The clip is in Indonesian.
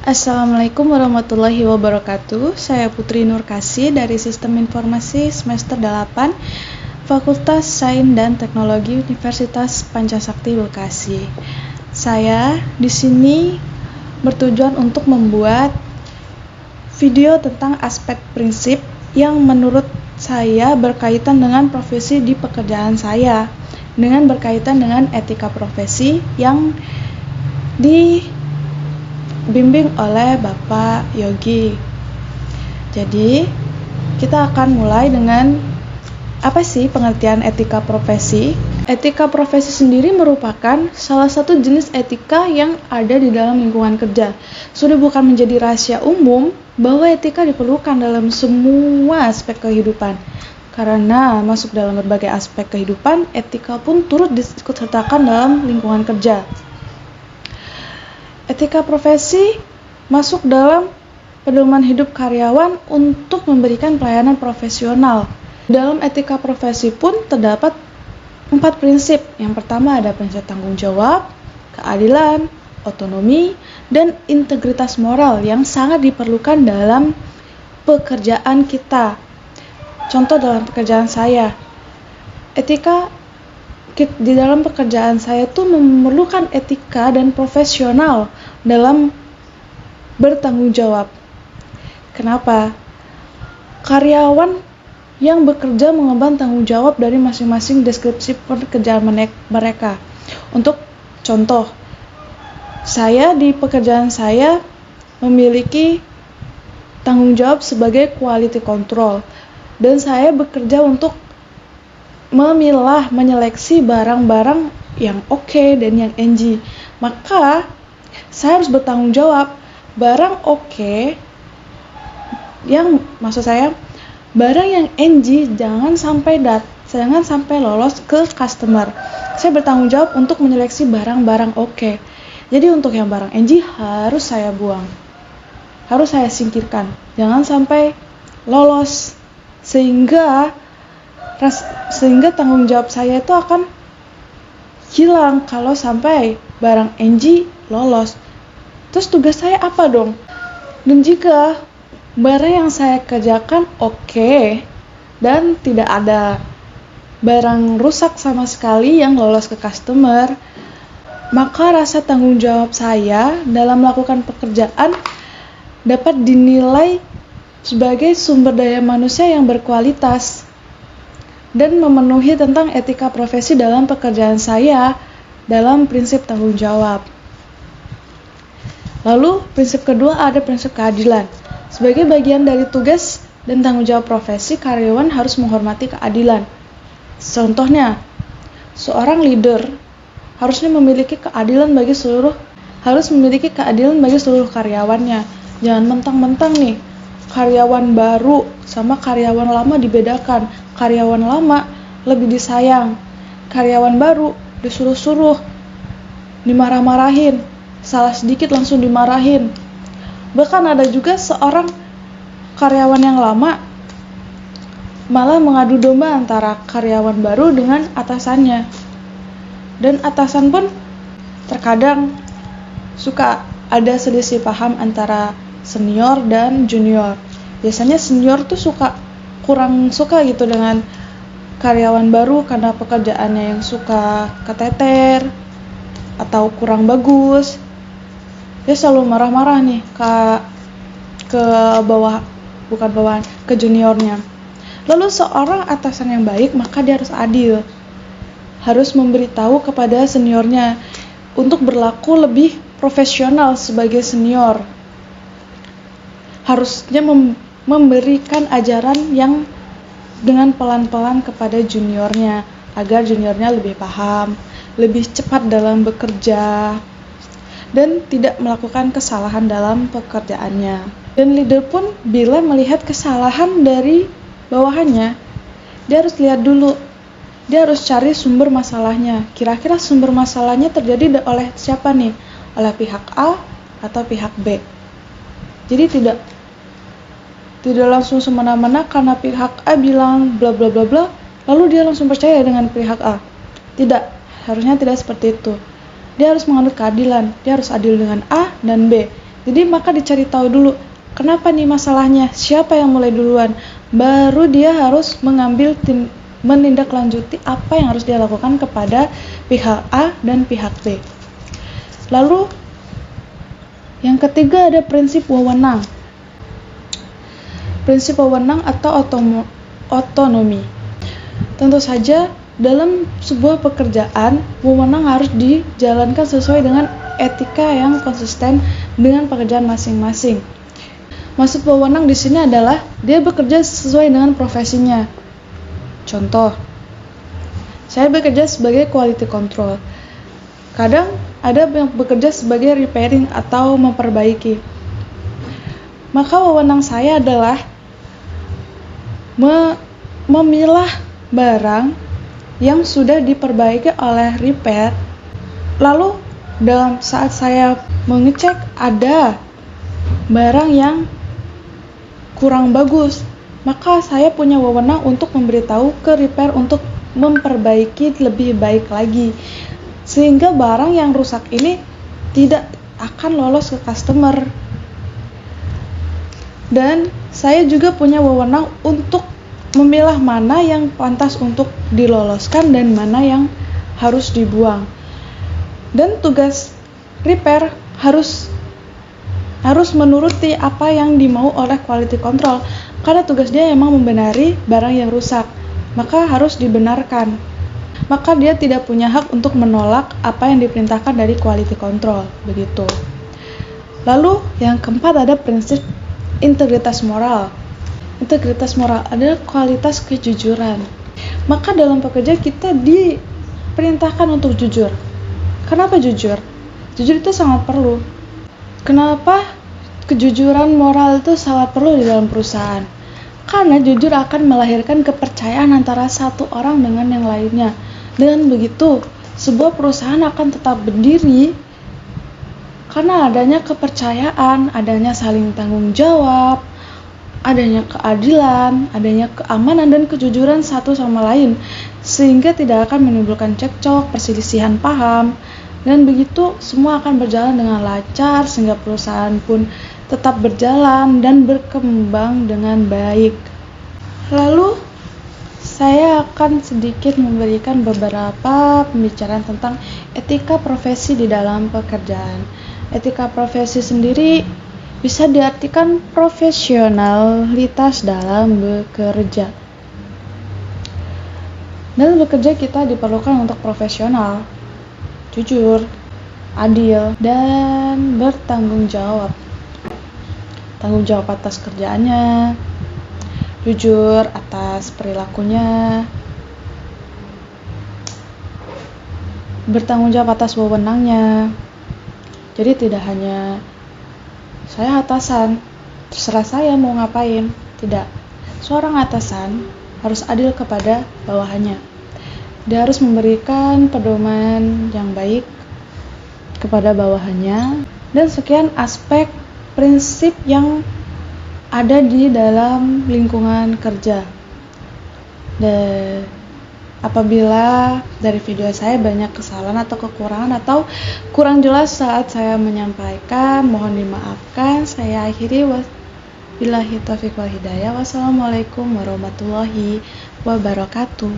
Assalamualaikum warahmatullahi wabarakatuh. Saya Putri Nurkasih dari Sistem Informasi semester 8 Fakultas Sains dan Teknologi Universitas Pancasakti Bekasi. Saya di sini bertujuan untuk membuat video tentang aspek prinsip yang menurut saya berkaitan dengan profesi di pekerjaan saya, dengan berkaitan dengan etika profesi yang dibimbing oleh Bapak Yogi. Jadi, kita akan mulai dengan apa sih pengertian etika profesi? Etika profesi sendiri merupakan salah satu jenis etika yang ada di dalam lingkungan kerja. Sudah bukan menjadi rahasia umum bahwa etika diperlukan dalam semua aspek kehidupan. Karena masuk dalam berbagai aspek kehidupan, etika pun turut diikutsertakan dalam lingkungan kerja. Etika profesi masuk dalam pedoman hidup karyawan untuk memberikan pelayanan profesional. Dalam etika profesi pun terdapat 4 prinsip. Yang pertama ada prinsip tanggung jawab, keadilan, otonomi, dan integritas moral yang sangat diperlukan dalam pekerjaan kita. Contoh dalam pekerjaan saya, etika di dalam pekerjaan saya itu memerlukan etika dan profesional dalam bertanggung jawab. Kenapa? Karyawan yang bekerja mengemban tanggung jawab dari masing-masing deskripsi pekerjaan mereka. Untuk contoh, saya di pekerjaan saya memiliki tanggung jawab sebagai quality control dan saya bekerja untuk memilah, menyeleksi barang-barang yang oke dan yang NG. Maka saya harus bertanggung jawab barang oke, yang maksud saya barang yang NG jangan sampai lolos ke customer. Saya bertanggung jawab untuk menyeleksi barang-barang oke. Jadi untuk yang barang NG harus saya buang, harus saya singkirkan, jangan sampai lolos, sehingga tanggung jawab saya itu akan hilang kalau sampai barang NG lolos. Terus tugas saya apa dong? Dan jika barang yang saya kerjakan oke dan tidak ada barang rusak sama sekali yang lolos ke customer, maka rasa tanggung jawab saya dalam melakukan pekerjaan dapat dinilai sebagai sumber daya manusia yang berkualitas dan memenuhi tentang etika profesi dalam pekerjaan saya dalam prinsip tanggung jawab. Lalu prinsip kedua ada prinsip keadilan. Sebagai bagian dari tugas dan tanggung jawab profesi, karyawan harus menghormati keadilan. Contohnya, seorang leader harus memiliki keadilan bagi seluruh karyawannya. Jangan mentang-mentang nih karyawan baru sama karyawan lama dibedakan. Karyawan lama lebih disayang, karyawan baru disuruh-suruh, dimarah-marahin, salah sedikit langsung dimarahin. Bahkan ada juga seorang karyawan yang lama malah mengadu domba antara karyawan baru dengan atasannya. Dan atasan pun terkadang suka ada selisih paham antara senior dan junior. Biasanya senior tuh kurang suka gitu dengan karyawan baru karena pekerjaannya yang suka keteter atau kurang bagus. Dia selalu marah-marah nih ke juniornya. Lalu seorang atasan yang baik maka dia harus adil, harus memberitahu kepada seniornya untuk berlaku lebih profesional sebagai senior. Harusnya memberikan ajaran yang dengan pelan-pelan kepada juniornya agar juniornya lebih paham, lebih cepat dalam bekerja, dan tidak melakukan kesalahan dalam pekerjaannya. Dan leader pun bila melihat kesalahan dari bawahannya, dia harus lihat dulu, dia harus cari sumber masalahnya. Kira-kira sumber masalahnya terjadi oleh siapa nih? Oleh pihak A atau pihak B. Jadi tidak langsung semena-mena karena pihak A bilang bla bla bla bla, lalu dia langsung percaya dengan pihak A. Tidak, harusnya tidak seperti itu. Dia harus menganut keadilan, dia harus adil dengan A dan B. Jadi maka dicari tahu dulu, kenapa nih masalahnya, siapa yang mulai duluan, baru dia harus menindaklanjuti apa yang harus dia lakukan kepada pihak A dan pihak B. Lalu yang ketiga ada prinsip wewenang. Prinsip wewenang atau otonomi. Tentu saja dalam sebuah pekerjaan, wewenang harus dijalankan sesuai dengan etika yang konsisten dengan pekerjaan masing-masing. Maksud wewenang di sini adalah dia bekerja sesuai dengan profesinya. Contoh, saya bekerja sebagai quality control. Kadang ada yang bekerja sebagai repairing atau memperbaiki. Maka wewenang saya adalah memilah barang yang sudah diperbaiki oleh repair. Lalu dalam saat saya mengecek ada barang yang kurang bagus, maka saya punya wewenang untuk memberitahu ke repair untuk memperbaiki lebih baik lagi, sehingga barang yang rusak ini tidak akan lolos ke customer. Dan saya juga punya wewenang untuk memilah mana yang pantas untuk diloloskan dan mana yang harus dibuang. Dan tugas repair harus menuruti apa yang dimau oleh quality control, karena tugas dia memang membenari barang yang rusak, maka harus dibenarkan. Maka dia tidak punya hak untuk menolak apa yang diperintahkan dari quality control, begitu. Lalu yang keempat ada prinsip integritas moral. Integritas moral adalah kualitas kejujuran. Maka dalam pekerja kita diperintahkan untuk jujur. Kenapa jujur? Jujur itu sangat perlu. Kenapa kejujuran moral itu sangat perlu di dalam perusahaan? Karena jujur akan melahirkan kepercayaan antara satu orang dengan yang lainnya. Dengan begitu, sebuah perusahaan akan tetap berdiri karena adanya kepercayaan, adanya saling tanggung jawab, adanya keadilan, adanya keamanan dan kejujuran satu sama lain, sehingga tidak akan menimbulkan cekcok, perselisihan paham, dan begitu semua akan berjalan dengan lancar sehingga perusahaan pun tetap berjalan dan berkembang dengan baik. Lalu saya akan sedikit memberikan beberapa pembicaraan tentang etika profesi di dalam pekerjaan. Etika profesi sendiri bisa diartikan profesionalitas dalam bekerja. Dalam bekerja kita diperlukan untuk profesional, jujur, adil, dan bertanggung jawab. Tanggung jawab atas kerjaannya, jujur atas perilakunya, bertanggung jawab atas wewenangnya. Jadi tidak hanya saya atasan, terserah saya mau ngapain. Tidak. Seorang atasan harus adil kepada bawahannya. Dia harus memberikan pedoman yang baik kepada bawahannya. Dan sekian aspek prinsip yang ada di dalam lingkungan kerja. Dan apabila dari video saya banyak kesalahan atau kekurangan atau kurang jelas saat saya menyampaikan, mohon dimaafkan. Saya akhiri. Wabillahi taufiq wal hidayah. Wassalamualaikum warahmatullahi wabarakatuh.